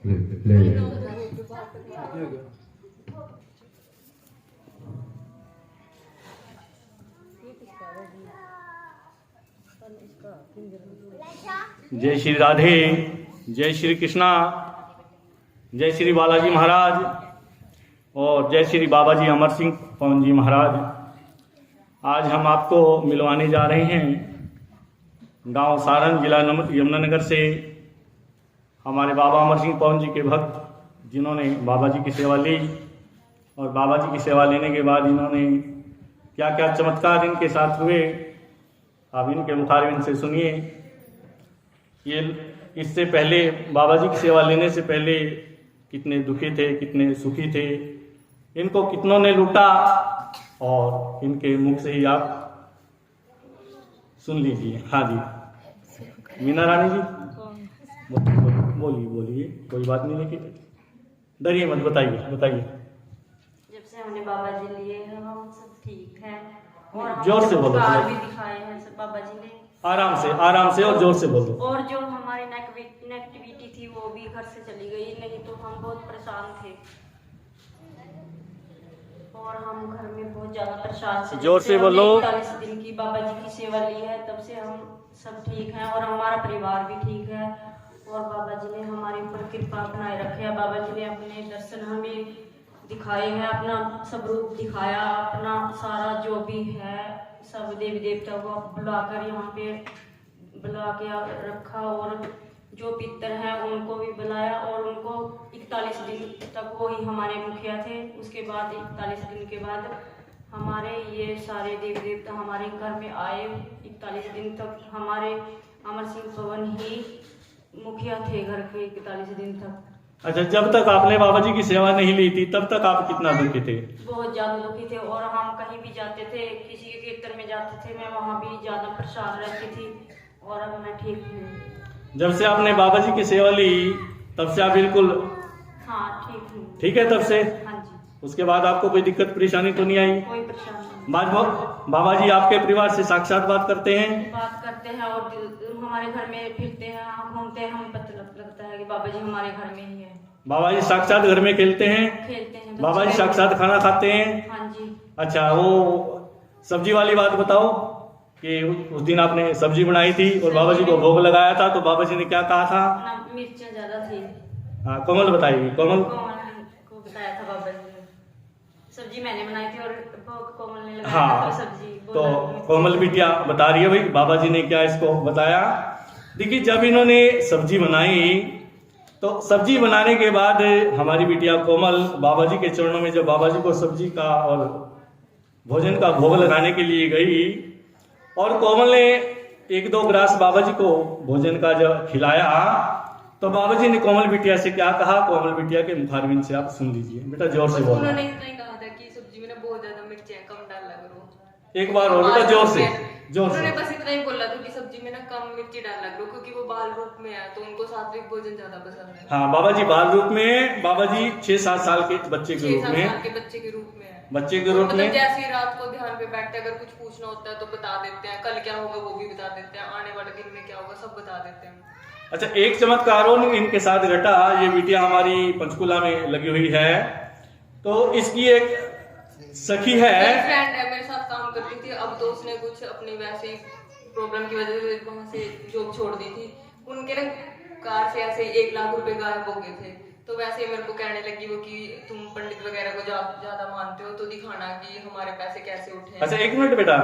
ले जय श्री राधे, जय श्री कृष्णा, जय श्री बालाजी महाराज और जय श्री बाबा जी अमर सिंह पवन जी महाराज। आज हम आपको मिलवाने जा रहे हैं गांव सारण, जिला यमुनानगर से हमारे बाबा अमर सिंह पवन जी के भक्त जिन्होंने बाबा जी की सेवा ली और बाबा जी की सेवा लेने के बाद इन्होंने क्या क्या चमत्कार इनके साथ हुए, आप इनके मुखारबिन से सुनिए। ये इससे पहले बाबा जी की सेवा लेने से पहले कितने दुखी थे, कितने सुखी थे, इनको कितनों ने लूटा और इनके मुख से ही आप सुन लीजिए। हाँ जी मीना रानी जी बोलिए, कोई बात नहीं, लेकिन डरिए मत, बताइए। जब से हमने बाबा जी लिए हैं हम सब ठीक है और जोर से बोलो, भी दिखाए हैं सब बाबा जी ने। आराम से और जोर से बोलो। और जो हमारी नेगेटिविटी थी वो भी घर से चली गई, नहीं तो हम बहुत परेशान थे और हम घर में बहुत ज्यादा परेशान थे। जोर से बोलो। 41 दिन की बाबा जी की सेवा ली है, तब से हम सब ठीक हैं और हमारा परिवार भी ठीक है और बाबा जी ने हमारे ऊपर कृपा बनाए रखे है। बाबा जी ने अपने दर्शन हमें दिखाए हैं, अपना सब रूप दिखाया, अपना सारा जो भी है सब देवी देवता को बुलाकर यहाँ पे बुला के रखा और जो पितर हैं उनको भी बुलाया और उनको 41 दिन तक वो ही हमारे मुखिया थे। उसके बाद 41 दिन के बाद हमारे ये सारे देवी देवता हमारे घर में आए। 41 दिन तक हमारे अमर सिंह पवन ही मुखिया थे घर के 41 दिन तक। अच्छा, जब तक आपने बाबा जी की सेवा नहीं ली थी तब तक आप कितना दुखी थे? बहुत ज्यादा दुखी थे और हम कहीं भी जाते थे, किसी के कीर्तन में जाते थे, मैं वहाँ भी ज्यादा परेशान रहती थी और अब मैं ठीक हूँ। जब से आपने बाबा जी की सेवा ली तब से आप बिल्कुल हाँ ठीक हूँ। ठीक है तब से? हाँ जी। उसके बाद आपको कोई दिक्कत परेशानी तो नहीं आई? कोई परेशानी नहीं। बाबा जी आपके परिवार से साक्षात बात करते हैं? बात करते हैं और हमारे घर में फिरते हैं, घूमते हैं, हमें पता लगता है कि बाबा जी हमारे घर में ही है। बाबा जी साक्षात घर में खेलते हैं? बाबा जी साक्षात खाना खाते हैं? हाँ जी। अच्छा, वो सब्जी वाली बात बताओ कि उस दिन आपने सब्जी बनाई थी और बाबा जी को भोग लगाया था तो बाबा जी ने क्या कहा था? मिर्चें ज्यादा थी। हाँ, कोमल बताइए। कोमल को बताया था बाबा जी ने, सब्जी मैंने बनाई थी और कोमल ने लगाया हाँ, था सब्जी। तो कोमल बिटिया बता रही है भाई बाबा जी ने क्या इसको बताया। देखिए, जब इन्होंने सब्जी बनाई तो सब्जी बनाने के बाद हमारी बिटिया कोमल बाबा जी के चरणों में जब बाबा जी को सब्जी का और भोजन का भोग लगाने के लिए गई और कोमल ने 1-2 ग्रास बाबा जी को भोजन का जब खिलाया तो बाबा जी ने कोमल बिटिया से क्या कहा, कोमल बिटिया के मुखारबिन से आप सुन लीजिए। बेटा जोर से बोलो। उन्होंने इतना ही कहा था कि सब्जी में ना बहुत ज्यादा मिर्ची है, कम डालना करो। एक बार और बेटा जोर से। उन्होंने बस इतना ही बोला था कि सब्जी में ना कम मिर्ची डालना करो क्योंकि वो बाल रूप में है तो उनको सात्विक भोजन ज्यादा पसंद है। हाँ, बाबा जी बाल रूप में, बाबा जी 6-7 साल के बच्चे के रूप में, बच्चे के रूप में है। बच्चे के रूप में जैसे ही रात को ध्यान पे बैठते अगर कुछ पूछना होता है तो बता देते हैं, कल क्या होगा वो भी बता देते हैं, आने वाले दिन में क्या होगा सब बता देते हैं। अच्छा, एक चमत्कार और इनके साथ घटा। ये बिटिया हमारी पंचकुला में लगी हुई है तो इसकी एक सखी है, फ्रेंड है, मेरे साथ काम करती थी। अब तो उसने कुछ अपनी वैसे प्रॉब्लम की वजह से वहां से जॉब छोड़ दी थी। उनके ना कार से ऐसे 1 लाख रुपए गायब हो गए थे तो वैसे मेरे को कहने लगी वो कि तुम पंडित वगैरह को ज्यादा मानते हो तो दिखाना कि हमारे पैसे कैसे उठे। अच्छा, 1 मिनट बेटा,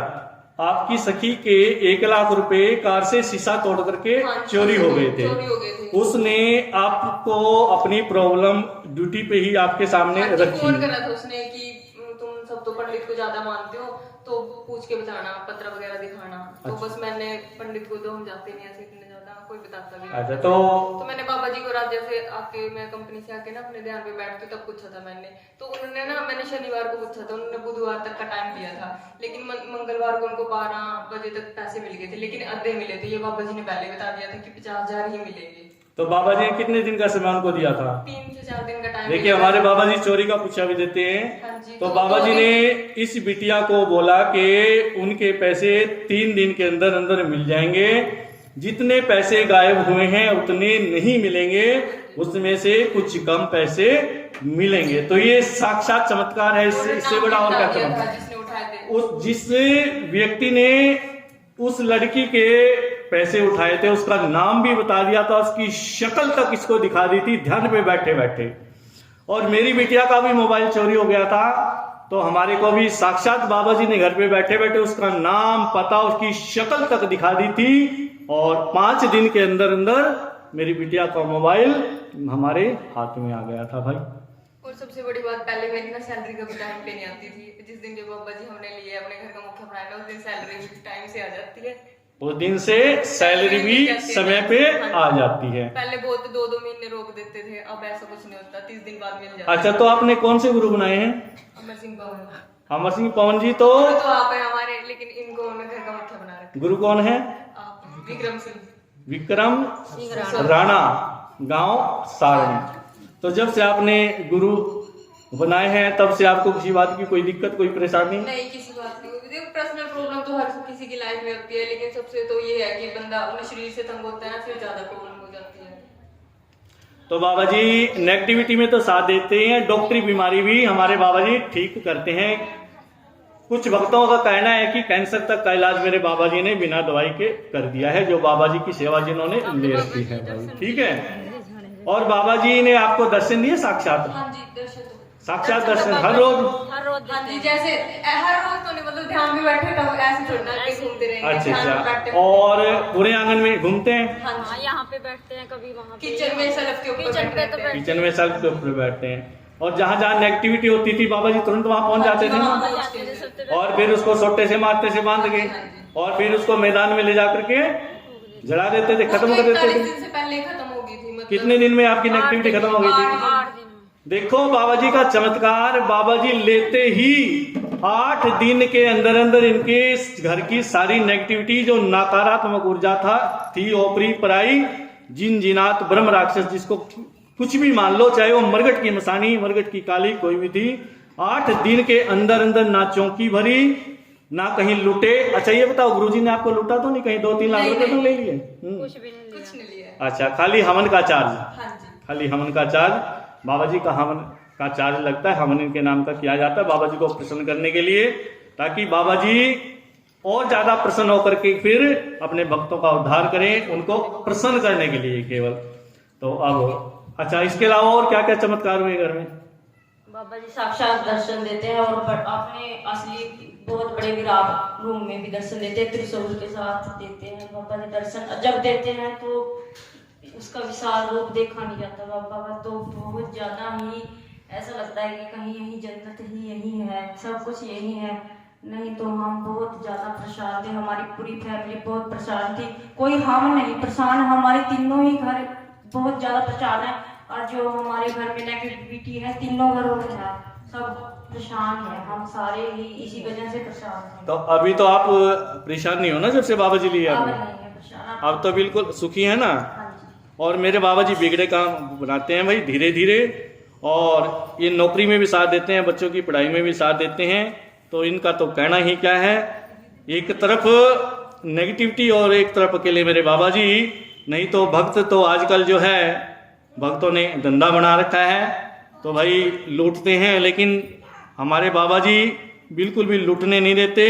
आपकी सखी के 1 लाख रुपए कार से शीशा तोड़ करके चोरी हो गए थे। उसने आपको अपनी प्रॉब्लम ड्यूटी पे ही आपके सामने रखी। फोन करा था उसने कि तुम सब तो पंडित को ज्यादा मानते हो तो पूछ के बताना, पत्र वगैरह दिखाना। तो बस मैंने पंडित को तो हम जाते नहीं ऐसे इतने ज्यादा, कोई बताता भी नहीं। अच्छा, तो मैंने बाबा जी को रात जैसे आके मैं कंपनी से आके ना अपने ध्यान पे बैठती तब पूछा था मैंने। तो उन्होंने ना, मैंने शनिवार को पूछा था, उन्होंने बुधवार तक का टाइम दिया था लेकिन मंगलवार को उनको 12 बजे तक पैसे मिल गए थे लेकिन आधे मिले थे। ये बाबा जी ने पहले बता दिया था कि 50,000 ही मिलेंगे। तो बाबा जी ने कितने दिन का समय उनको दिया था? 3 से 4 दिन का टाइम। देखिए, हमारे बाबा जी चोरी का पूछा भी देते हैं। हाँ जी, तो बाबा जी ने इस बिटिया को बोला कि उनके पैसे 3 दिन के अंदर अंदर मिल जाएंगे जितने पैसे गायब हुए हैं उतने नहीं मिलेंगे, उसमें से कुछ कम पैसे मिलेंगे। तो ये साक्षात चमत्कार है, इससे बड़ा और क्या चमत्कार। जिसने उठाए थे उस जिस व्यक्ति ने उस लड़की के पैसे उठाए थे उसका नाम भी बता दिया था, उसकी शक्ल तक इसको दिखा दी थी ध्यान पे बैठे बैठे। और मेरी बिटिया का भी मोबाइल चोरी हो गया था, तो हमारे को भी साक्षात बाबा जी ने घर पे बैठे बैठे उसका नाम, पता, उसकी शक्ल तक दिखा दी थी। और 5 दिन के अंदर अंदर मेरी बिटिया का मोबाइल हमारे हाथ में आ गया था भाई। और सबसे बड़ी बात, पहले मेरी ना सैलरी कभी टाइम पे नहीं आती थी। जिस दिन के बाबा जी हमने लिए अपने घर का मुखिया बनाया, उस दिन सैलरी भी टाइम से आ जाती है। उस दिन से सैलरी भी समय पे आ जाती है। पहले बहुत 2-2 महीने रोक देते थे, अब ऐसा कुछ नहीं होता, 30 दिन बाद मिल जाता है। अच्छा, तो आपने कौन से गुरु बनाए हैं? अमर सिंह पवन। अमर सिंह पवन जी तो आप है हमारे, लेकिन इनको हमने घर का मुखिया बना रखा। गुरु कौन है? आप विक्रम सिंह। विक्रम राणा, गांव सारण। तो जब से आपने गुरु बनाए हैं तब से आपको किसी बात की कोई दिक्कत, कोई परेशानी? नहीं, किसी बात नहीं। देखो, पर्सनल प्रॉब्लम तो हर किसी की लाइफ में होती है, लेकिन सबसे तो ये है कि बंदा अपने शरीर से तंग होता है ना, फिर ज्यादा प्रॉब्लम हो जाती है। तो बाबा जी नेगेटिविटी में तो साथ देते हैं, डॉक्टरी बीमारी भी हमारे बाबा जी ठीक करते हैं। कुछ भक्तों का कहना है कि कैंसर तक का इलाज मेरे बाबा जी ने बिना दवाई के कर दिया है, जो बाबा जी की सेवा जिन्होंने ले रखी है भाई, ठीक है। और बाबा जी ने आपको दर्शन दिए साक्षात? हाँ जी, दर्शन साक्षात दर्शन हर रोज? हाँ जी, जैसे हर रोज तो नहीं, मतलब ध्यान में बैठे तब ऐसे छोड़ना, कहीं घूमते रहेंगे। अच्छा ध्यान में अच्छा। बैठते और पूरे आंगन में घूमते हैं? हाँ हाँ, यहाँ पे बैठते हैं, कभी वहाँ पे। किचन में सलफ के ऊपर किचन पे तो बैठते हैं। किचन में सल्फ के ऊपर बैठते हैं। और जहाँ जहाँ नेगेटिविटी होती थी बाबा जी तुरंत वहां पहुंच जाते थे ना, वहाँ जाते थे, सबसे पहले। और फिर उसको सोटे से मारते से बांध के, और फिर उसको मैदान में ले जा करके जला देते थे, खत्म कर देते 41 थे। दिन से पहले खत्म हो गई थी। मतलब कितने दिन में आपकी नेगेटिविटी खत्म हो गई थी? 8 दिन। देखो बाबा जी का चमत्कार, बाबा जी लेते ही 8 दिन के अंदर अंदर इनके घर की सारी नेगेटिविटी, जो नकारात्मक ऊर्जा थी, ओपरी पराई, जिन जिनात, ब्रह्म राक्षस, जिसको कुछ भी मान लो, चाहे वो मरगट की मसानी, मरगट की काली, कोई भी थी, 8 दिन के अंदर अंदर ना चौकी भरी, ना कहीं लुटे। अच्छा ये बताओ, गुरुजी ने आपको लूटा तो नहीं? कहीं 2-3 लाख रुपए तो ले लिए? कुछ भी नहीं कुछ नहीं लिया। अच्छा, खाली हवन का चार्ज? हाँ जी, खाली हवन का चार्ज, बाबा जी का हवन का चार्ज लगता है, हवन इनके नाम का किया जाता है बाबा जी को प्रसन्न करने के लिए, ताकि बाबा जी और ज्यादा प्रसन्न होकर के फिर अपने भक्तों का उद्धार करें, उनको प्रसन्न करने के लिए केवल। तो अब अच्छा, इसके अलावा और क्या क्या चमत्कार हुए घर में? बाबा जी साक्षात दर्शन देते हैं, और अपने असली बहुत बड़े विराट रूम में भी दर्शन देते हैं, त्रिशूल के साथ देते हैं बाबा जी दर्शन। जब देते हैं तो उसका विशाल रूप देखा नहीं जाता बाबा का, तो बहुत ज्यादा ही ऐसा लगता है कि कहीं यही जन्नत ही यही है, सब कुछ यही है। नहीं तो हम बहुत ज्यादा परेशान थे, हमारी पूरी फैमिली बहुत परेशान थी, कोई हम नहीं परेशान, हमारे तीनों ही घर बहुत ज्यादा परेशान है। और जो हमारे घर में नेगेटिविटी है, तीनों घरों में है, सब परेशान है, हम सारे ही इसी वजह से परेशान हैं। तो अभी तो आप परेशान नहीं हो ना, जब से बाबा जी लिए अब आपने? नहीं है परेशान, अब तो बिल्कुल सुखी है ना? हाँ जी। और मेरे बाबा जी बिगड़े काम बनाते हैं भाई, धीरे धीरे, और ये नौकरी में भी साथ देते हैं, बच्चों की पढ़ाई में भी साथ देते हैं। तो इनका तो कहना ही क्या है, एक तरफ नेगेटिविटी और एक तरफ अकेले मेरे बाबा जी। नहीं तो भक्त तो आजकल जो है, भक्तों ने धंधा बना रखा है, तो भाई लूटते हैं, लेकिन हमारे बाबा जी बिल्कुल भी लूटने नहीं देते,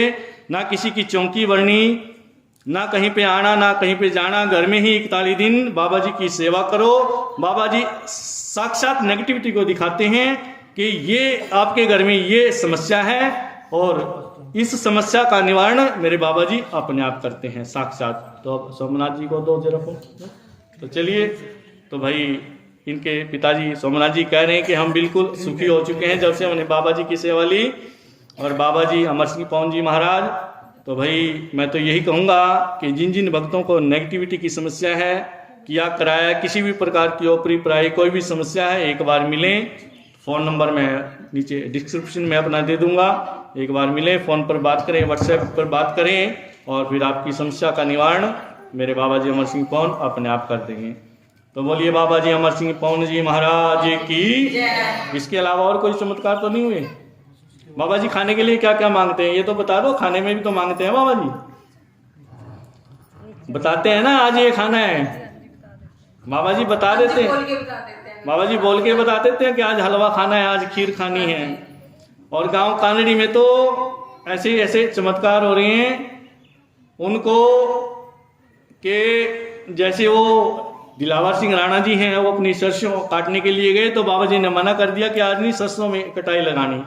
ना किसी की चौकी भरनी, ना कहीं पे आना, ना कहीं पे जाना, घर में ही 41 दिन बाबा जी की सेवा करो। बाबा जी साक्षात नेगेटिविटी को दिखाते हैं कि ये आपके घर में ये समस्या है, और इस समस्या का निवारण मेरे बाबा जी अपने आप करते हैं साक्षात। तो अब सोमनाथ जी को दो जरा फोन। तो चलिए, तो भाई इनके पिताजी सोमनाथ जी कह रहे हैं कि हम बिल्कुल सुखी हो चुके हैं जब से हमने बाबा जी की सेवा ली। और बाबा जी अमर सिंह पवन जी महाराज, तो भाई मैं तो यही कहूँगा कि जिन जिन भक्तों को नेगेटिविटी की समस्या है, किया कराया, किसी भी प्रकार की ओपरी पराई कोई भी समस्या है, एक बार मिलें। फ़ोन नंबर मैं नीचे डिस्क्रिप्शन में अपना दे दूंगा, एक बार मिलें, फ़ोन पर बात करें, व्हाट्सएप पर बात करें, और फिर आपकी समस्या का निवारण मेरे बाबा जी अमर सिंह पवन अपने आप कर देंगे। तो बोलिए बाबा जी अमर सिंह पवन जी महाराज की। इसके अलावा और कोई चमत्कार तो नहीं हुए? बाबा जी खाने के लिए क्या क्या मांगते हैं ये तो बता दो, खाने में भी तो मांगते हैं बाबा जी। बताते हैं ना आज ये खाना है, बाबा जी बता देते हैं, बोल के बता देते हैं। बाबा जी बोल के बता देते हैं कि आज हलवा खाना है, आज खीर खानी है। और गांव कानड़ी में तो ऐसे ऐसे चमत्कार हो रहे हैं उनको कि जैसे वो दिलावर सिंह राणा जी हैं, वो अपनी सरसों काटने के लिए गए तो बाबा जी ने मना कर दिया कि आज नहीं सरसों में कटाई लगानी,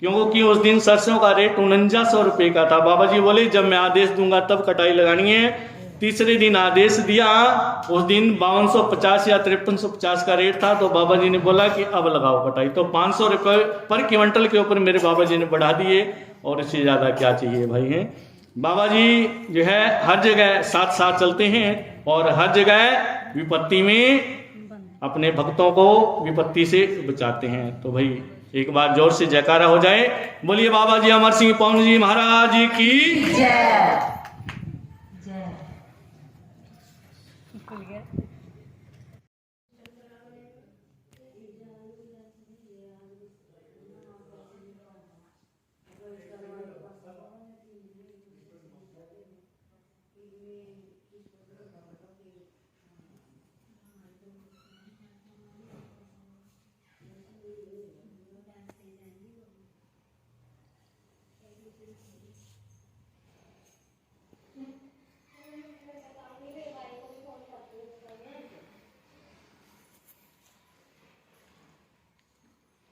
क्योंकि उस दिन सरसों का रेट 4900 रुपये का था। बाबा जी बोले जब मैं आदेश दूंगा तब कटाई लगानी है। तीसरे दिन आदेश दिया, उस दिन 5250 या 5350 का रेट था, तो बाबा जी ने बोला कि अब लगाओ कटाई, तो 500 रुपये पर क्विंटल के ऊपर मेरे बाबा जी ने बढ़ा दिए। और इससे ज़्यादा क्या चाहिए भाई हैं। बाबा जी जो है हर जगह साथ साथ चलते हैं और हर जगह विपत्ति में अपने भक्तों को विपत्ति से बचाते हैं। तो भाई एक बार जोर से जयकारा हो जाए, बोलिए बाबा जी अमर सिंह पवन जी महाराज की जय।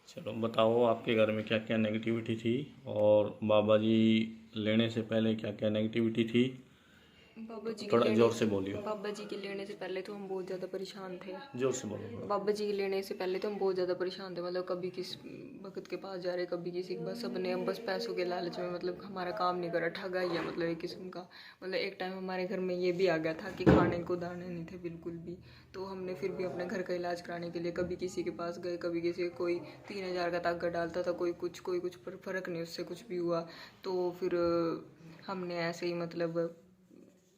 चलो बताओ आपके घर में क्या क्या नेगेटिविटी थी और बाबा जी लेने से पहले क्या क्या नेगेटिविटी थी। बाबा जी थोड़ा जोर से बोलिए। बाबा जी के लेने से पहले तो हम बहुत ज़्यादा परेशान थे। जोर से बोलो। बाबा जी के लेने से पहले तो हम बहुत ज़्यादा परेशान थे, मतलब कभी किस भगत के पास जा रहे, कभी किसी के पास, सबने हम बस पैसों के लालच में मतलब हमारा काम नहीं करा, ठगा ही है मतलब एक किस्म का। मतलब एक टाइम हमारे घर में ये भी आ गया था कि खाने को दाने नहीं थे बिल्कुल भी, तो हमने फिर भी अपने घर का इलाज कराने के लिए कभी किसी के पास गए, कभी किसी कोई 3000 का ताका डालता था, कोई कुछ पर फ़र्क नहीं, उससे कुछ भी हुआ। तो फिर हमने ऐसे ही मतलब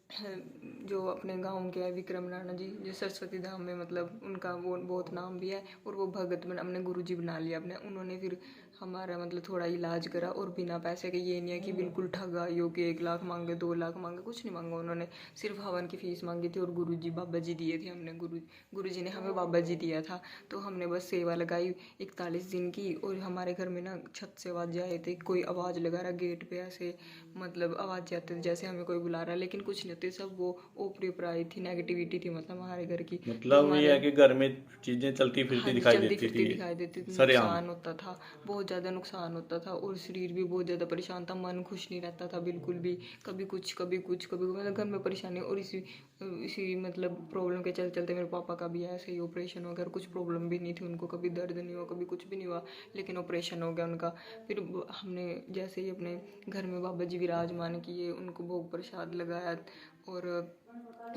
जो अपने गांव के है विक्रम राणा जी, जो सरस्वती धाम में मतलब उनका वो बहुत नाम भी है, और वो भगत में हमने गुरुजी बना लिया अपने। उन्होंने फिर हमारा मतलब थोड़ा इलाज करा, और बिना पैसे के, ये नहीं है कि बिल्कुल ठगा यो कि 1 लाख मांगे 2 लाख मांगे, कुछ नहीं मांगा उन्होंने, सिर्फ हवन की फीस मांगी थी और गुरुजी बाबा जी दिए थे हमने, गुरुजी ने हमें बाबा जी दिया था। तो हमने बस सेवा लगाई 41 दिन की, और हमारे घर में ना छत से आवाज़ आए थे, कोई आवाज़ लगा रहा गेट पे, ऐसे मतलब आवाज़ आते थे जैसे हमें कोई बुला रहा है, लेकिन कुछ नहीं होती, सब वो ऊपरी ऊपर आई थी, नेगेटिविटी थी मतलब हमारे घर की। मतलब ये है कि घर में चीजें चलती फिरती दिखाई देती थी, नुकसान होता था, बहुत ज़्यादा नुकसान होता था, और शरीर भी बहुत ज़्यादा परेशान था, मन खुश नहीं रहता था बिल्कुल भी, कभी कुछ कभी कुछ कभी मतलब घर में परेशानी। और इसी मतलब प्रॉब्लम के चलते चलते मेरे पापा का भी ऐसे ही ऑपरेशन हो गया, कुछ प्रॉब्लम भी नहीं थी उनको, कभी दर्द नहीं हुआ, कभी कुछ भी नहीं हुआ, लेकिन ऑपरेशन हो गया उनका। फिर हमने जैसे ही अपने घर में बाबा जी विराजमान किए, उनको भोग प्रसाद लगाया और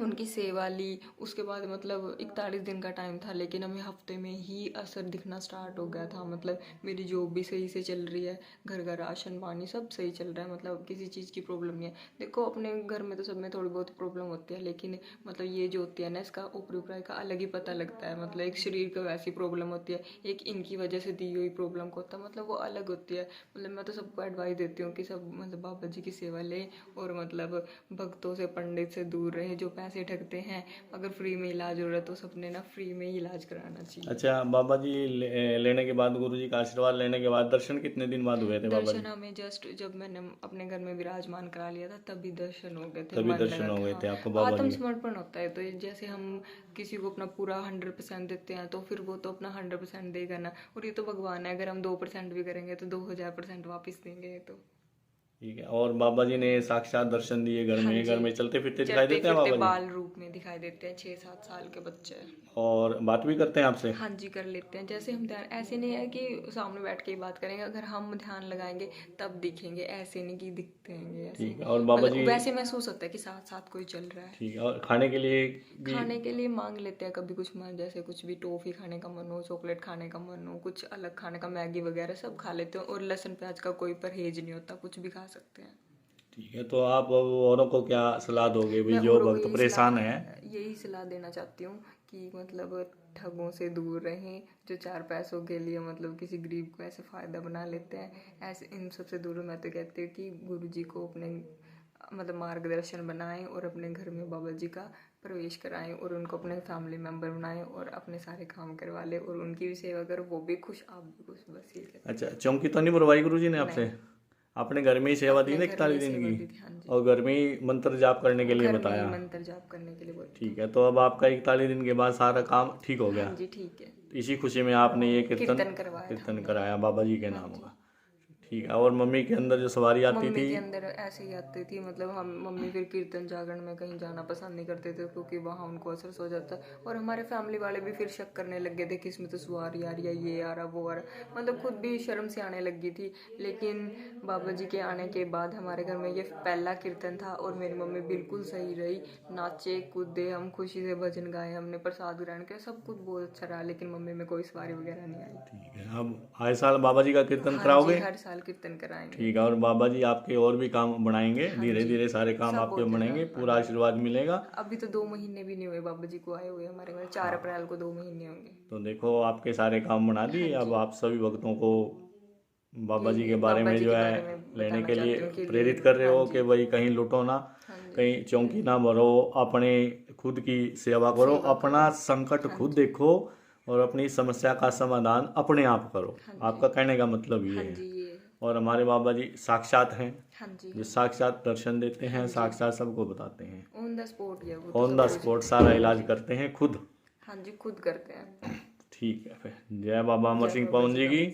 उनकी सेवा ली। उसके बाद मतलब 41 दिन का टाइम था, लेकिन हमें हफ्ते में ही असर दिखना स्टार्ट हो गया था। मतलब मेरी जॉब भी सही से चल रही है, घर का राशन पानी सब सही चल रहा है, मतलब किसी चीज़ की प्रॉब्लम नहीं है। देखो अपने घर में तो सब में थोड़ी बहुत प्रॉब्लम होती है, लेकिन मतलब ये जो होती है ना, इसका ऊपरी ऊपरी का अलग ही पता लगता है। मतलब एक शरीर को वैसी प्रॉब्लम होती है, एक इनकी वजह से दी हुई प्रॉब्लम को होता है, मतलब वो अलग होती है। मतलब मैं तो सबको एडवाइस देती हूँ कि सब मतलब बाबा जी की सेवा लें, और मतलब भक्तों से पंडित से दूर रहें जो पैसे ठगते हैं। अगर फ्री में इलाज हो रहा है तो सबने ना फ्री में ही इलाज कराना चाहिए। अच्छा बाबा जी लेने के बाद, गुरुजी का आशीर्वाद लेने के बाद दर्शन कितने दिन बाद हुए थे बाबा जी? दर्शन हमें जस्ट जब मैंने अपने घर में विराजमान करा लिया था तभी दर्शन हो गए थे। तभी मन दर्शन लगा हो गए था। थे आपको बाबा जी के? आत्मसमर्पण होता है, तो जैसे हम किसी को अपना पूरा 100% देते हैं, तो फिर वो तो अपना 100% देगा ना। और ये तो भगवान है, अगर हम 2% भी करेंगे तो 2000% वापस देंगे। तो ठीक है। और बाबा जी ने साक्षात दर्शन दिए घर हाँ में? घर जी। में चलते फिरते दिखाई देते हैं बाबा जी? बाल रूप में दिखाई देते हैं, 6-7 साल के बच्चे। और बात भी करते हैं आपसे? हाँ जी, कर लेते हैं। जैसे हम ध्यान, ऐसे नहीं है कि सामने बैठ के ही बात करेंगे, अगर हम ध्यान लगाएंगे तब दिखेंगे, ऐसे नहीं कि दिखते हैं ऐसे। ठीक है। और बाबा मतलब जी वैसे महसूस होता है कि साथ साथ कोई चल रहा है। ठीक है। और खाने के लिए भी? खाने के लिए मांग लेते हैं कभी कुछ मन, जैसे कुछ भी टॉफी खाने का मन हो, चॉकलेट खाने का मन हो, कुछ अलग खाने का, मैगी वगैरह सब खा लेते हैं। और लहसुन प्याज का कोई परहेज नहीं होता, कुछ भी खा सकते हैं। ठीक है। तो आप औरों को क्या सलाह दोगे भाई मैं जो औरों को भक्त परेशान है? यही सलाह देना चाहती हूँ कि मतलब ठगों से दूर रहें, जो 4 पैसों के लिए मतलब किसी गरीब को ऐसे फ़ायदा बना लेते हैं, ऐसे इन सब से दूर। मैं तो कहती हूँ कि गुरुजी को अपने मतलब मार्गदर्शन बनाएं और अपने घर में बाबा जी का प्रवेश कराएं और उनको अपने फैमिली मेम्बर बनाएं और अपने सारे काम करवा लें और उनकी भी सेवा करो, वो भी खुश, आप भी खुश, बस ये कहते हैं। अच्छा, चौकी तो नहीं बुलवाई गुरु जी ने आपसे? आपने घर में ही सेवा दी ना अपने घर में 41 दिन सेवा की, दी थी, हाँ जी। और घर में ही मंत्र जाप करने के लिए घर में बताया? ही मंत्र जाप करने के लिए बोला। ठीक है, तो अब आपका 41 दिन के बाद सारा काम ठीक हो गया? हाँ जी ठीक है। तो इसी खुशी में आपने ये कीर्तन करवाया था। कीर्तन कराया बाबा जी के नाम का। ठीक है, और मम्मी के अंदर जो सवारी आती मम्मी थी? के अंदर ऐसे ही आती थी, मतलब हम मम्मी फिर कीर्तन जागरण में कहीं जाना पसंद नहीं करते थे क्योंकि वहाँ उनको असर हो जाता, और हमारे फैमिली वाले भी फिर शक करने लग गए थे कि इसमें तो सवारी आ रही है, ये आ रहा वो आ रहा, मतलब खुद भी शर्म से आने लगी थी। लेकिन बाबा जी के आने के बाद हमारे घर में ये पहला कीर्तन था और मेरी मम्मी बिल्कुल सही रही, नाचे कूदे, हम खुशी से भजन गाए, हमने प्रसाद ग्रहण किया, सब कुछ बहुत अच्छा रहा, लेकिन मम्मी में कोई सवारी वगैरह नहीं आई। ठीक है, अब आए साल बाबा जी का कीर्तन हाँ कराओगे? जी, हर साल कीर्तन कराएंगे। ठीक है, और बाबा जी आपके और भी काम बढ़ाएंगे, धीरे धीरे सारे काम सब आपके होते बढ़ेंगे, हैं। पूरा आशीर्वाद मिलेगा। अभी तो 2 महीने भी नहीं हुए बाबा जी को आए हुए हमारे घर, 4 अप्रैल को 2 महीने होंगे। तो देखो आपके सारे काम बना दिए। अब आप सभी भक्तों को बाबा जी के बारे में जो है लेने के लिए प्रेरित कर रहे हो कि भाई कहीं लुटो ना, कहीं चौंकी ना भरो, अपने खुद की सेवा करो, अपना संकट खुद देखो और अपनी समस्या का समाधान अपने आप करो। आपका कहने का मतलब ये है। जी ये और हमारे बाबा जी साक्षात हैं, हाँ जी, जो साक्षात दर्शन देते हैं, साक्षात सबको बताते हैं, ऑन द स्पॉट ये वो ऑन द स्पॉट सारा इलाज करते हैं खुद। हाँ जी खुद करते हैं। ठीक है, फिर जय बाबा अमर सिंह पवन जी की।